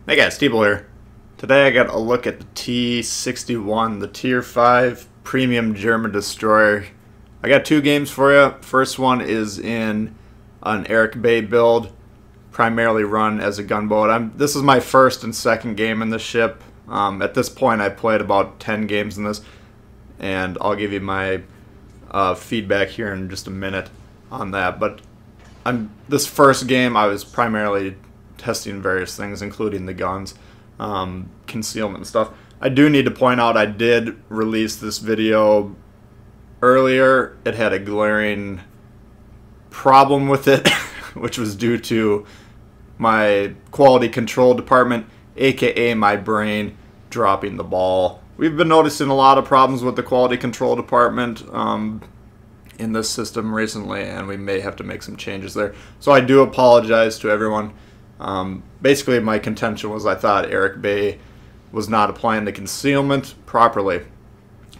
Hey guys, T here. Today I got a look at the T-61, the Tier 5 Premium German Destroyer. I got two games for you. First one is in an Eric Bay build, primarily run as a gunboat. This is my first and second game in the ship. At this point I played about 10 games in this, and I'll give you my feedback here in just a minute on that. But this first game I was primarily testing various things, including the guns, concealment and stuff. I do need to point out I did release this video earlier. It had a glaring problem with it, which was due to my quality control department, aka my brain, dropping the ball. We've been noticing a lot of problems with the quality control department in this system recently, and we may have to make some changes there. So I do apologize to everyone. Basically my contention was I thought Eric Bay was not applying the concealment properly.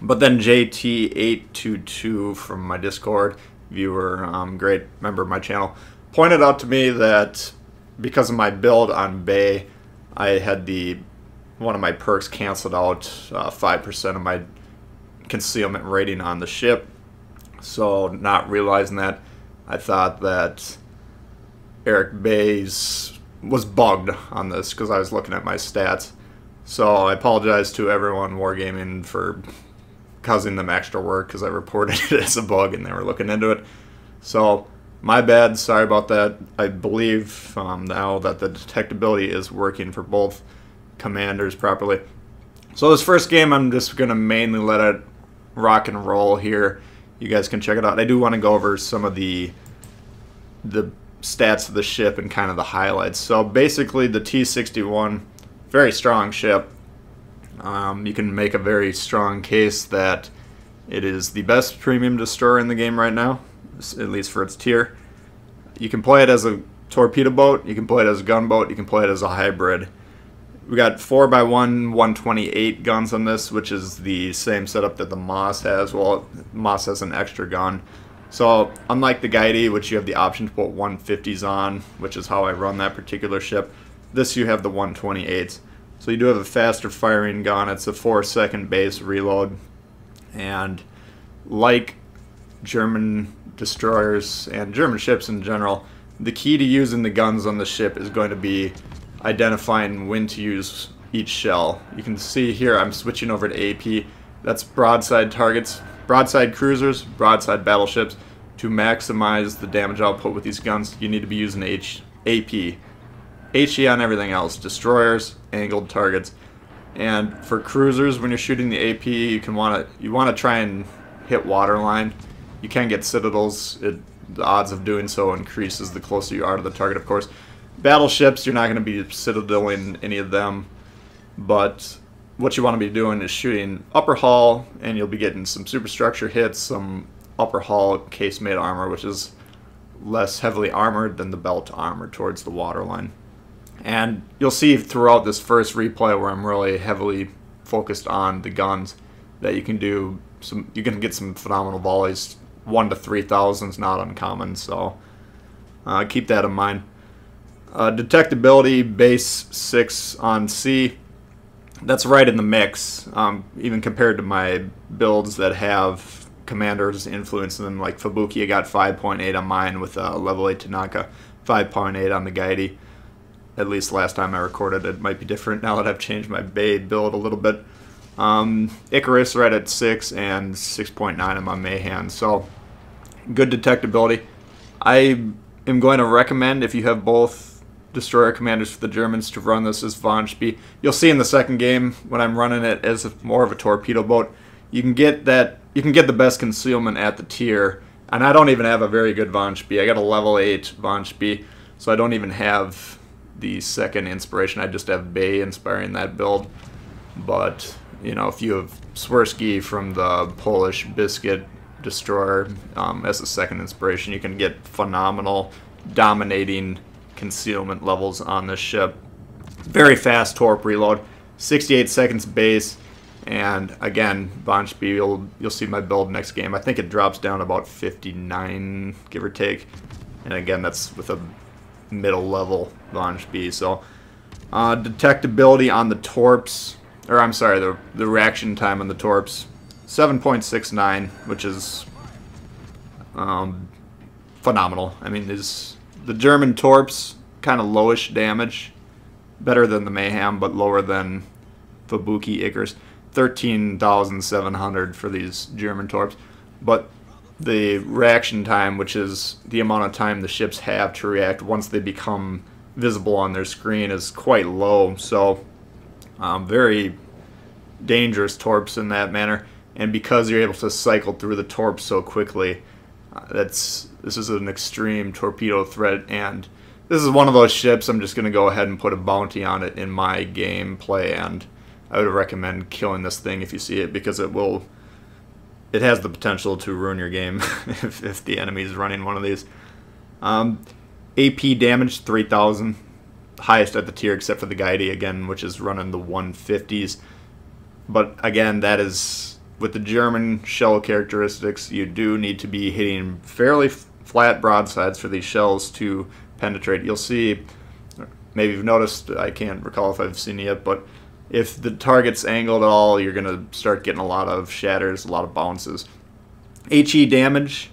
But then JT822 from my Discord viewer, great member of my channel, pointed out to me that because of my build on Bay, I had one of my perks canceled out, 5% of my concealment rating on the ship. So not realizing that, I thought that Eric Bay's was bugged on this because I was looking at my stats. So I apologize to everyone Wargaming for causing them extra work because I reported it as a bug and they were looking into it. So my bad, sorry about that. I believe now that the detectability is working for both commanders properly. So this first game I'm just going to mainly let it rock and roll here. You guys can check it out. I do want to go over some of the stats of the ship and kind of the highlights. So basically the T-61, very strong ship. You can make a very strong case that it is the best premium destroyer in the game right now, at least for its tier. You can play it as a torpedo boat, you can play it as a gunboat, you can play it as a hybrid. We got 4x1 128 guns on this, which is the same setup that the Moss has. Well, Moss has an extra gun. So unlike the Guidey, which you have the option to put 150s on, which is how I run that particular ship, this you have the 128s. So you do have a faster firing gun. It's a 4-second base reload. And like German destroyers and German ships in general, the key to using the guns on the ship is going to be identifying when to use each shell. You can see here I'm switching over to AP. That's broadside targets, broadside cruisers, broadside battleships. To maximize the damage output with these guns, you need to be using AP. HE on everything else, destroyers, angled targets. And for cruisers, when you're shooting the AP, you want to try and hit waterline. You can get citadels. The odds of doing so increases the closer you are to the target, of course. Battleships, you're not going to be citadeling any of them, but what you want to be doing is shooting upper hull, and you'll be getting some superstructure hits, some upper hull casemate armor, which is less heavily armored than the belt armor towards the waterline. And you'll see throughout this first replay where I'm really heavily focused on the guns that you can get some phenomenal volleys. 1 to 3,000 is not uncommon, so keep that in mind. Detectability base 6 on C. That's right in the mix, even compared to my builds that have commanders influencing them, like Fubuki. I got 5.8 on mine with level 8 Tanaka, 5.8 on the Guidey. At least last time I recorded. It might be different now that I've changed my Bay build a little bit. Icarus right at 6 and 6.9 on my Mayhan. So good detectability. I am going to recommend, if you have both destroyer commanders for the Germans, to run this as Warship. You'll see in the second game when I'm running it as more of a torpedo boat, you can get the best concealment at the tier, and I don't even have a very good Warship. I got a level 8 Warship, so I don't even have the second inspiration. I just have Bay inspiring that build. But you know, if you have Swirsky from the Polish Biscuit destroyer as a second inspiration, you can get phenomenal dominating concealment levels on this ship. Very fast torp reload, 68 seconds base, and again, Warship, you'll see my build next game. I think it drops down about 59, give or take, and again, that's with a middle level Warship. So Detectability on the torps, or I'm sorry, the reaction time on the torps, 7.69, which is phenomenal. I mean, the German torps kind of lowish damage, better than the Mayhem, but lower than Fabuki Icarus. 13,700 for these German torps, but the reaction time, which is the amount of time the ships have to react once they become visible on their screen, is quite low. So very dangerous torps in that manner, and because you're able to cycle through the torps so quickly, this is an extreme torpedo threat, and this is one of those ships I'm just going to go ahead and put a bounty on it in my gameplay, and I would recommend killing this thing if you see it, because it has the potential to ruin your game if the enemy is running one of these. AP damage 3,000, highest at the tier except for the Gaidi again, which is running the 150s. But again, that is with the German shell characteristics. You do need to be hitting fairly flat broadsides for these shells to penetrate. You'll see, maybe you've noticed, I can't recall if I've seen it yet, but if the target's angled at all, you're going to start getting a lot of shatters, a lot of bounces. HE damage,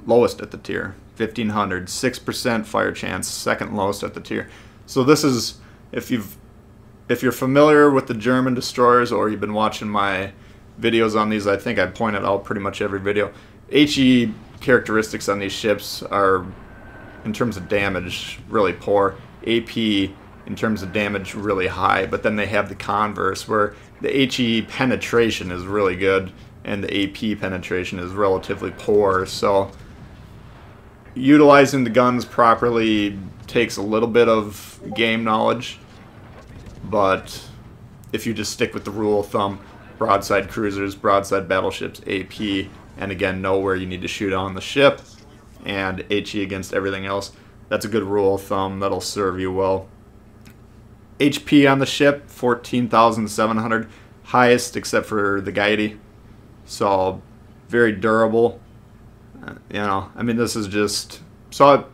lowest at the tier, 1,500, 6% fire chance, second lowest at the tier. So this is, if you're familiar with the German destroyers, or you've been watching my videos on these, I think I pointed out pretty much every video. HE characteristics on these ships are, in terms of damage, really poor. AP, in terms of damage, really high, but then they have the converse, where the HE penetration is really good and the AP penetration is relatively poor. So utilizing the guns properly takes a little bit of game knowledge, but if you just stick with the rule of thumb, broadside cruisers, broadside battleships, AP, and again, know where you need to shoot on the ship, and HE against everything else, that's a good rule of thumb. That'll serve you well. HP on the ship, 14,700, highest except for the Gaidi. So very durable. I mean, this is just, so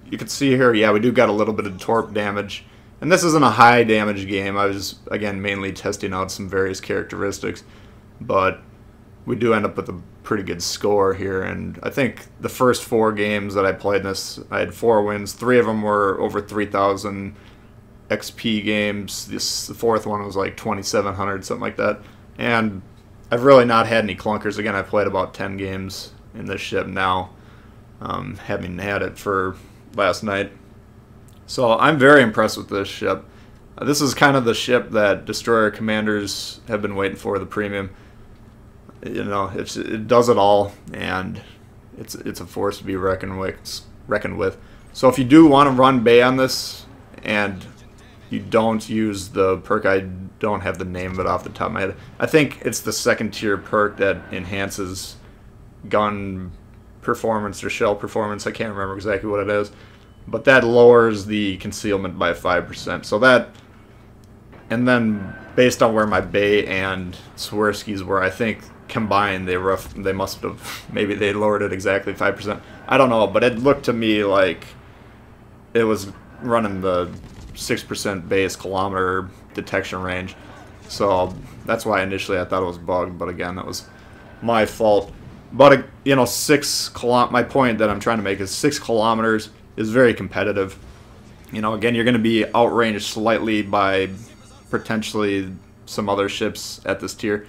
you can see here, yeah, we do got a little bit of torp damage, and this isn't a high damage game. I was, again, mainly testing out some various characteristics, but we do end up with a pretty good score here. And I think the first 4 games that I played this, I had 4 wins. 3 of them were over 3,000 XP games. The 4th one was like 2,700, something like that. And I've really not had any clunkers. Again, I played about 10 games in this ship now, having had it for last night. So I'm very impressed with this ship. This is kind of the ship that destroyer commanders have been waiting for, the premium. It does it all, and it's a force to be reckoned with. So if you do want to run Bay on this, and you don't use the perk, I don't have the name of it off the top of my head. I think it's the 2nd tier perk that enhances gun performance or shell performance. I can't remember exactly what it is, but that lowers the concealment by 5%. So that, and then based on where my Bay and Swirsky's were, I think combined they must have, maybe they lowered it exactly 5%. I don't know, but it looked to me like it was running the 6% base kilometer detection range. So that's why initially I thought it was bugged, but again, that was my fault. But my point that I'm trying to make is 6 kilometers is very competitive. Again, you're going to be outranged slightly by potentially some other ships at this tier,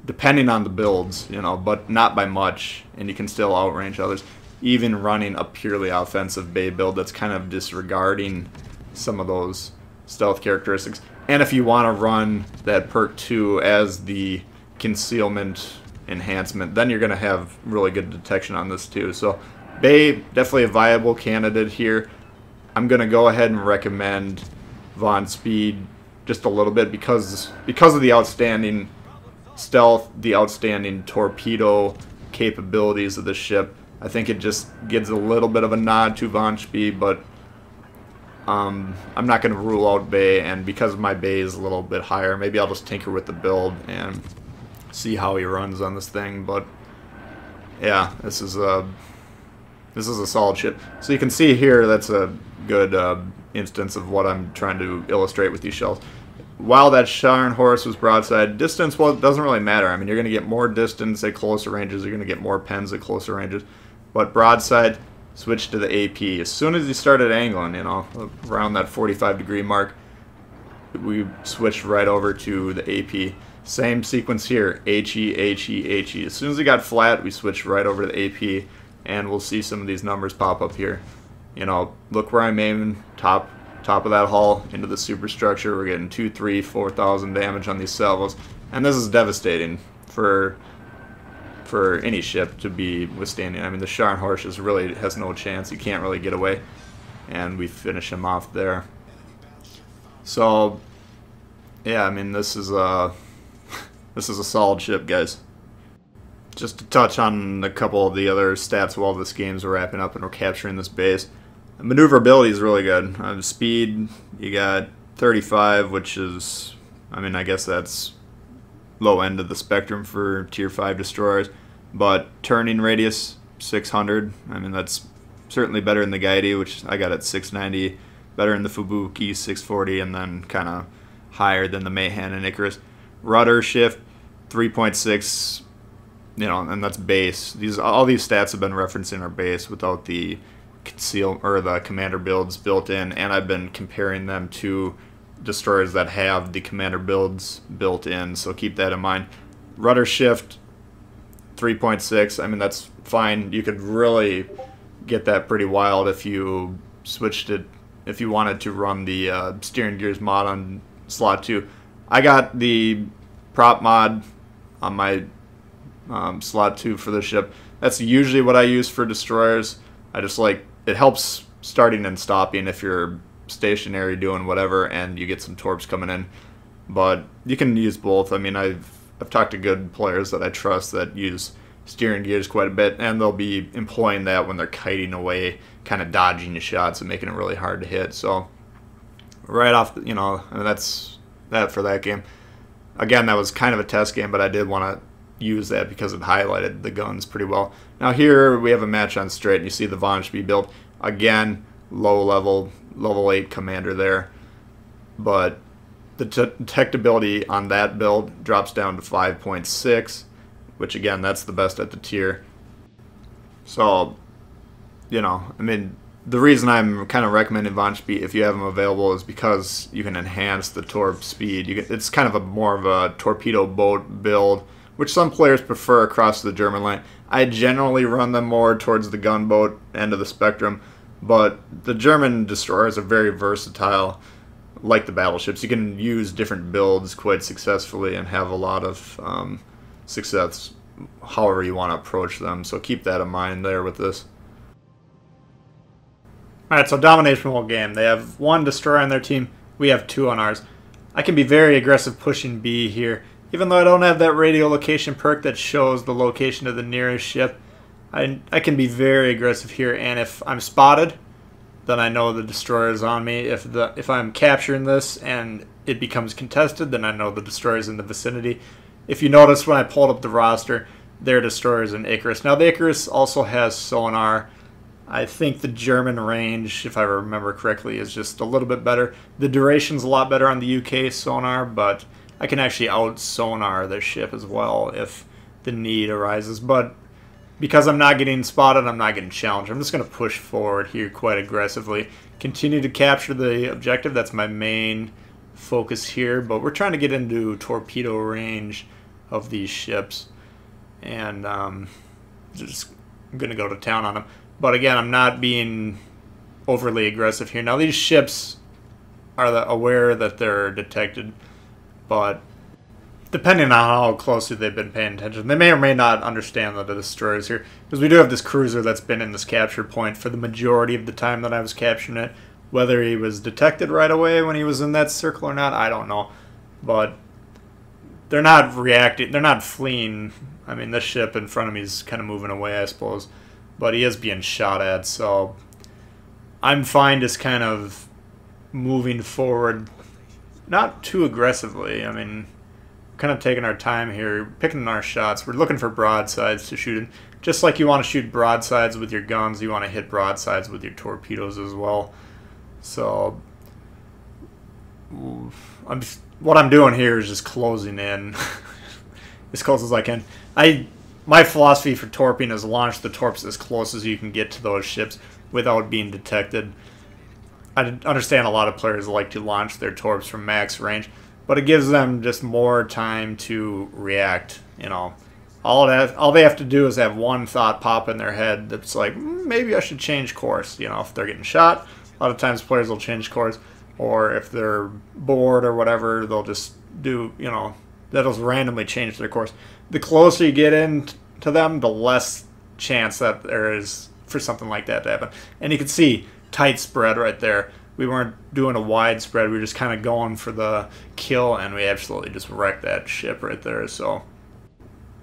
depending on the builds, but not by much, and you can still outrange others, even running a purely offensive Bay build that's kind of disregarding some of those stealth characteristics. And if you want to run that perk 2 as the concealment enhancement, then you're going to have really good detection on this too. So Bay, definitely a viable candidate here. I'm going to go ahead and recommend Von Speed just a little bit because of the outstanding stealth, the outstanding torpedo capabilities of the ship. I think it just gives a little bit of a nod to Von Speed, but I'm not going to rule out Bay, and because my Bay is a little bit higher, maybe I'll just tinker with the build and see how he runs on this thing. But yeah, this is a solid ship. So you can see here that's a good instance of what I'm trying to illustrate with these shells. While that Scharnhorst was broadside, distance, well, it doesn't really matter. I mean, you're going to get more distance at closer ranges. You're going to get more pens at closer ranges. But broadside, switch to the AP. As soon as you started angling, you know, around that 45-degree mark, we switched right over to the AP. Same sequence here, HE, HE, HE. As soon as it got flat, we switched right over to the AP, and we'll see some of these numbers pop up here. You know, look where I'm aiming, top of that hull into the superstructure. We're getting 2, 3, 4,000 damage on these salvos, and this is devastating for any ship to be withstanding. I mean, the Scharnhorst really has no chance. You can't really get away, and we finish him off there. So, yeah, I mean, this is a solid ship, guys. Just to touch on a couple of the other stats while this game's wrapping up and we're capturing this base. Maneuverability is really good. Speed, you got 35, which is, I mean, I guess that's low end of the spectrum for Tier 5 destroyers. But turning radius, 600. I mean, that's certainly better than the Gaidi, which I got at 690. Better in the Fubuki, 640, and then kind of higher than the Mayhan and Icarus. Rudder shift, 3.6, you know, and that's base. All these stats have been referencing our base without the conceal or the commander builds built in, and I've been comparing them to destroyers that have the commander builds built in, so keep that in mind. Rudder shift, 3.6. I mean, that's fine. You could really get that pretty wild if you switched it, if you wanted to run the steering gears mod on slot 2. I got the prop mod on my slot 2 for the ship. That's usually what I use for destroyers. I just like, it helps starting and stopping if you're stationary doing whatever and you get some torps coming in. But you can use both. I mean, I've talked to good players that I trust that use steering gears quite a bit, and they'll be employing that when they're kiting away, kind of dodging your shots and making it really hard to hit. So right off, you know, I mean, that's that for that game. Again, that was kind of a test game, but I did want to use that because it highlighted the guns pretty well. Now here we have a match on straight, and you see the Von Spee build. Again, low level, level 8 commander there. But the detectability on that build drops down to 5.6, which again, that's the best at the tier. So, you know, I mean, the reason I'm kind of recommending Von Spee if you have them available is because you can enhance the torp speed. It's kind of more of a torpedo boat build, which some players prefer across the German line. I generally run them more towards the gunboat end of the spectrum, but the German destroyers are very versatile, like the battleships. You can use different builds quite successfully and have a lot of success however you want to approach them, so keep that in mind there with this. Alright, so domination whole game. They have 1 destroyer on their team, we have 2 on ours. I can be very aggressive pushing B here. Even though I don't have that radio location perk that shows the location of the nearest ship, I can be very aggressive here, and if I'm spotted, then I know the destroyer is on me. If I'm capturing this and it becomes contested, then I know the destroyer is in the vicinity. If you notice when I pulled up the roster, their destroyer is an Icarus. Now the Icarus also has sonar. I think the German range, if I remember correctly, is just a little bit better. The duration's a lot better on the UK sonar, but I can actually out-sonar the ship as well if the need arises. But because I'm not getting spotted, I'm not getting challenged. I'm just going to push forward here quite aggressively. Continue to capture the objective. That's my main focus here. But we're trying to get into torpedo range of these ships. And just going to go to town on them. But again, I'm not being overly aggressive here. Now these ships are aware that they're detected, but depending on how closely they've been paying attention, they may or may not understand that the destroyer is here. Because we do have this cruiser that's been in this capture point for the majority of the time that I was capturing it. Whether he was detected right away when he was in that circle or not, I don't know. But they're not reacting, they're not fleeing. I mean, this ship in front of me is kind of moving away, I suppose. But he is being shot at, so I'm fine just kind of moving forward, not too aggressively. I mean, kind of taking our time here, picking our shots. We're looking for broadsides to shoot in. Just like you want to shoot broadsides with your guns, you want to hit broadsides with your torpedoes as well. So what I'm doing here is just closing in as close as I can. My philosophy for torping is launch the torps as close as you can get to those ships without being detected. I understand a lot of players like to launch their torps from max range, but it gives them just more time to react. You know, all they have to do is have one thought pop in their head that's like, maybe I should change course. You know, if they're getting shot, a lot of times players will change course, or if they're bored or whatever, they'll just do, you know, that'll randomly change their course. The closer you get in to them, the less chance that there is for something like that to happen. And you can see tight spread right there. We weren't doing a wide spread. We were just kind of going for the kill, and we absolutely just wrecked that ship right there. So,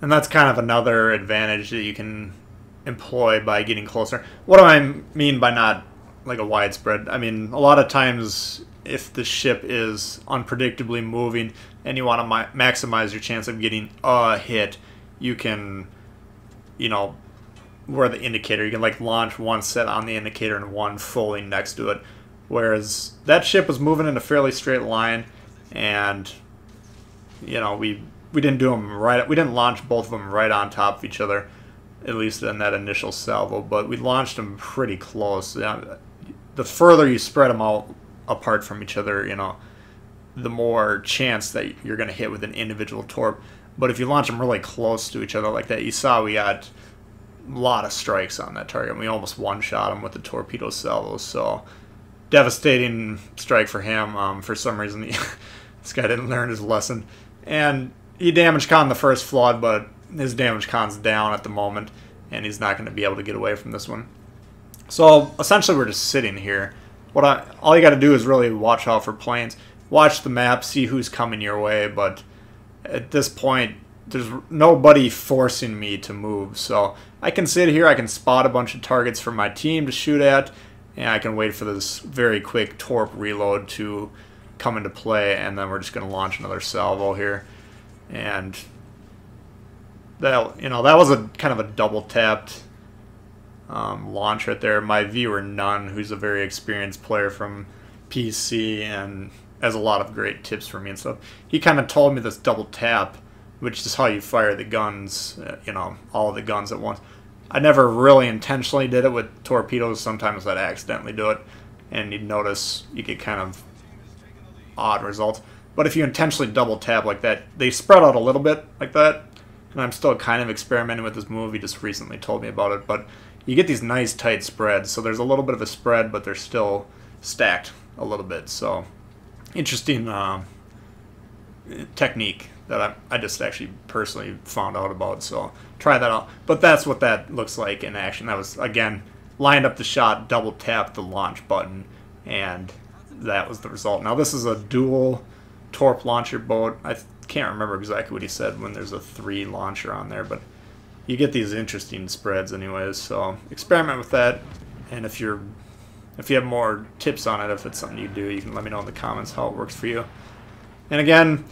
and that's kind of another advantage that you can employ by getting closer. What do I mean by not like a wide spread? I mean, a lot of times if the ship is unpredictably moving and you want to maximize your chance of getting a hit, you can, you know, where the indicator, you can like launch one set on the indicator and one fully next to it. Whereas that ship was moving in a fairly straight line, and you know, we didn't do them right. We didn't launch both of them right on top of each other, at least in that initial salvo, but we launched them pretty close. The further you spread them out apart from each other, you know, the more chance that you're going to hit with an individual torp. But if you launch them really close to each other like that, you saw we got a lot of strikes on that target. We almost one-shot him with the torpedo salvos, so devastating strike for him. For some reason, this guy didn't learn his lesson. And he damage con the first flood, but his damage con's down at the moment, and he's not going to be able to get away from this one. So essentially we're just sitting here. All you got to do is really watch out for planes. Watch the map, see who's coming your way, but at this point, there's nobody forcing me to move. So I can sit here, I can spot a bunch of targets for my team to shoot at, and I can wait for this very quick torp reload to come into play, and then we're just going to launch another salvo here. And that, you know, that was a kind of a double tapped launch right there. My viewer Nunn, who's a very experienced player from PC and has a lot of great tips for me and stuff, he kind of told me this double tap, which is how you fire the guns, you know, all of the guns at once. I never really intentionally did it with torpedoes. Sometimes I'd accidentally do it, and you'd notice you get kind of odd results. But if you intentionally double tap like that, they spread out a little bit like that, and I'm still kind of experimenting with this move. He just recently told me about it, but you get these nice tight spreads. So there's a little bit of a spread, but they're still stacked a little bit. So interesting technique that I just actually personally found out about, so try that out. But that's what that looks like in action. That was, again, lined up the shot, double tapped the launch button, and that was the result. Now this is a dual torp launcher boat. I can't remember exactly what he said when there's a 3 launcher on there, but you get these interesting spreads anyways, so experiment with that. And if you have more tips on it, if it's something you do, you can let me know in the comments how it works for you. And again,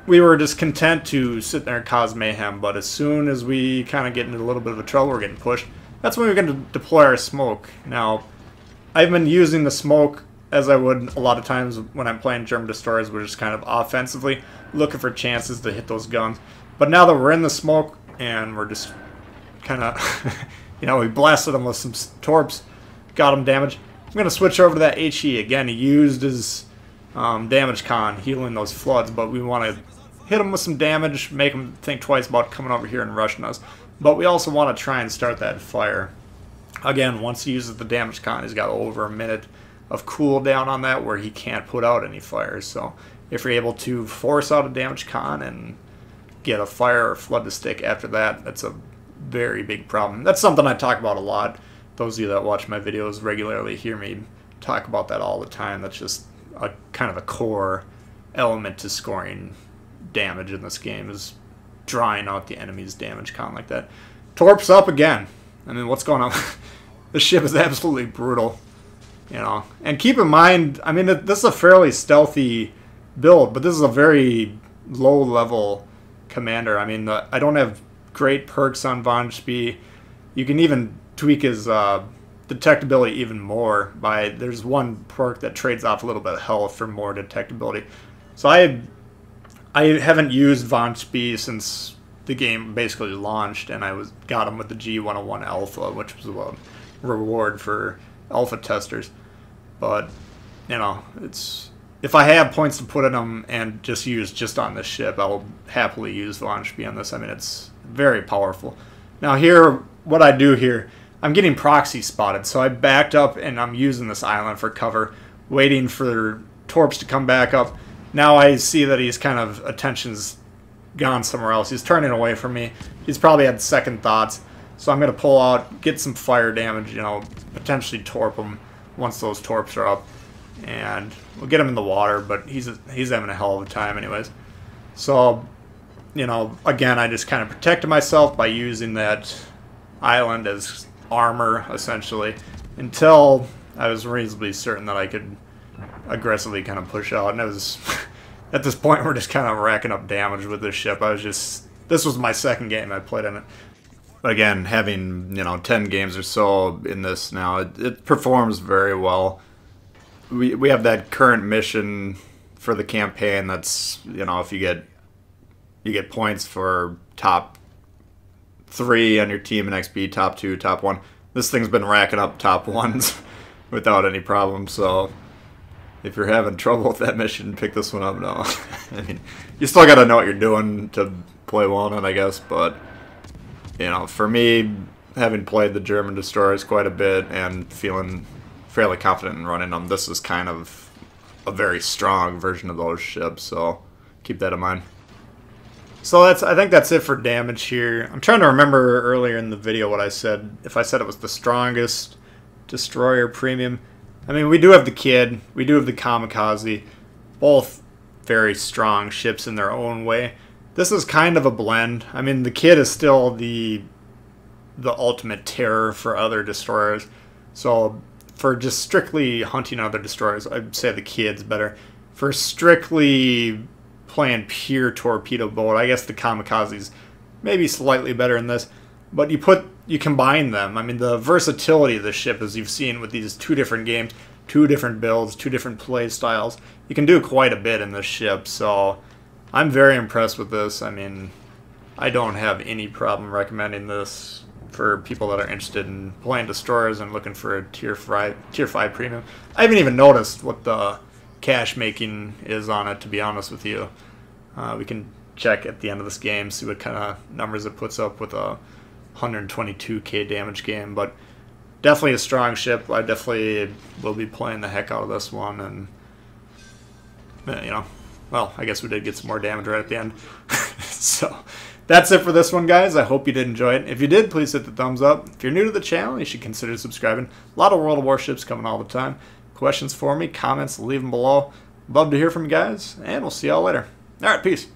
we were just content to sit there and cause mayhem, but as soon as we kind of get into a little bit of a trouble, we're getting pushed. That's when we're going to deploy our smoke. Now, I've been using the smoke as I would a lot of times when I'm playing German destroyers. We're just kind of offensively looking for chances to hit those guns. But now that we're in the smoke and we're just kind of, you know, we blasted them with some torps, got them damaged. I'm going to switch over to that HE. Again, he used his damage con, healing those floods, but we want to hit him with some damage, make him think twice about coming over here and rushing us. But we also want to try and start that fire. Again, once he uses the damage con, he's got over a minute of cooldown on that where he can't put out any fires. So if you're able to force out a damage con and get a fire or flood to stick after that, that's a very big problem. That's something I talk about a lot. Those of you that watch my videos regularly hear me talk about that all the time. That's just a kind of a core element to scoring damage in this game, is drawing out the enemy's damage con like that. Torps up again. I mean, what's going on? This ship is absolutely brutal, you know. And keep in mind, I mean, this is a fairly stealthy build, but this is a very low-level commander. I mean, I don't have great perks on Von Spee. You can even tweak his detectability even more by, there's one perk that trades off a little bit of health for more detectability. So I haven't used Von Spee since the game basically launched, and I got him with the G101 Alpha, which was a reward for alpha testers. But you know, if I have points to put in them and just use just on this ship, I'll happily use Von Spee on this. I mean, it's very powerful. Now here, what I do here, I'm getting proxy spotted, so I backed up and I'm using this island for cover, waiting for Torps to come back up. Now I see that he's kind of, attention's gone somewhere else. He's turning away from me. He's probably had second thoughts. So I'm going to pull out, get some fire damage, you know, potentially torp him once those torps are up. And we'll get him in the water, but he's having a hell of a time anyways. So, you know, again, I just kind of protected myself by using that island as armor, essentially, until I was reasonably certain that I could aggressively kind of push out. And it was at this point we're just kind of racking up damage with this ship. This was my second game I played in it. But again, having, you know, 10 games or so in this now, it performs very well. We have that current mission for the campaign that's, you know, if you get points for top 3 on your team in XP, top 2, top 1. This thing's been racking up top 1s without any problem, so if you're having trouble with that mission, pick this one up. No, I mean, you still got to know what you're doing to play well on it, I guess. But you know, for me, having played the German destroyers quite a bit and feeling fairly confident in running them, this is kind of a very strong version of those ships. So keep that in mind. So I think that's it for damage here. I'm trying to remember earlier in the video what I said. If I said it was the strongest destroyer premium. I mean, we do have the Kid, we do have the Kamikaze, both very strong ships in their own way. This is kind of a blend. I mean, the Kid is still the ultimate terror for other destroyers. So for just strictly hunting other destroyers, I'd say the Kid's better. For strictly playing pure torpedo boat, I guess the Kamikaze's maybe slightly better in this. But you combine them. I mean, the versatility of the ship, as you've seen with these 2 different games, 2 different builds, 2 different play styles, you can do quite a bit in this ship. So I'm very impressed with this. I mean, I don't have any problem recommending this for people that are interested in playing destroyers and looking for a tier 5 premium. I haven't even noticed what the cash making is on it, to be honest with you. We can check at the end of this game, see what kind of numbers it puts up with a 122k damage game, but definitely a strong ship. I definitely will be playing the heck out of this one, and you know, well, I guess we did get some more damage right at the end. So that's it for this one, guys. I hope you did enjoy it. If you did, please hit the thumbs up. If you're new to the channel, you should consider subscribing. A lot of World of Warships coming all the time. Questions for me, comments, leave them below. Love to hear from you guys, and we'll see y'all later. All right, peace.